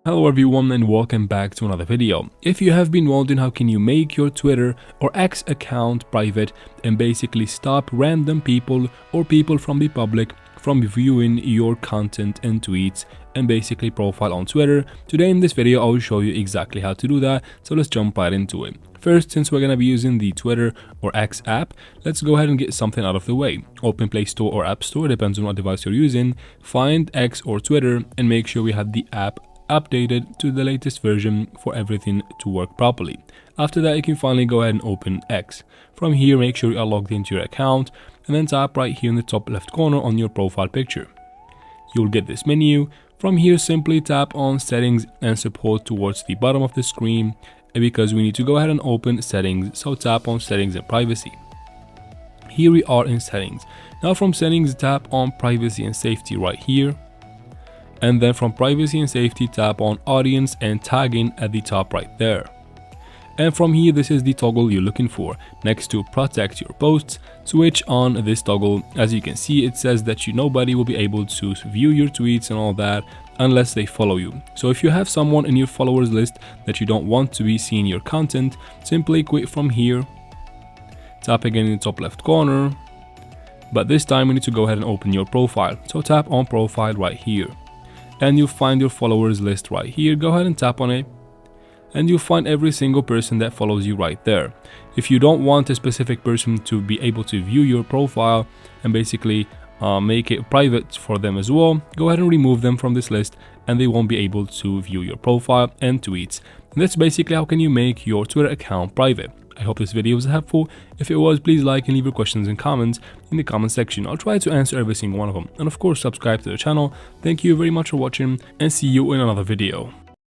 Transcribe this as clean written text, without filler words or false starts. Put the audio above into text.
Hello everyone and welcome back to another video. If you have been wondering how can you make your Twitter or X account private and basically stop random people or people from the public from viewing your content and tweets and basically profile on Twitter, today in this video I will show you exactly how to do that, so let's jump right into it. First, since we're going to be using the Twitter or X app, let's go ahead and get something out of the way. Open Play Store or App Store, depends on what device you're using, find X or Twitter and make sure we have the app updated to the latest version for everything to work properly. After that, you can finally go ahead and open X. From here, make sure you are logged into your account and then tap right here in the top left corner on your profile picture. You'll get this menu. From here, simply tap on Settings and Support towards the bottom of the screen, because we need to go ahead and open Settings, so tap on Settings and Privacy. Here we are in Settings. Now from Settings, tap on Privacy and Safety right here. And then from Privacy and Safety, tap on Audience and Tagging at the top right there. And from here, this is the toggle you're looking for. Next to Protect Your Posts, switch on this toggle. As you can see, it says that nobody will be able to view your tweets and all that unless they follow you. So if you have someone in your followers list that you don't want to be seeing your content, simply quit from here. Tap again in the top left corner. But this time we need to go ahead and open your profile. So tap on Profile right here. And you'll find your followers list right here. Go ahead and tap on it and you'll find every single person that follows you right there. If you don't want a specific person to be able to view your profile and basically make it private for them as well, go ahead and remove them from this list and they won't be able to view your profile and tweets. And that's basically how can you make your Twitter account private. I hope this video was helpful. If it was, please like and leave your questions and comments in the comment section. I'll try to answer every single one of them. And of course, subscribe to the channel. Thank you very much for watching and see you in another video.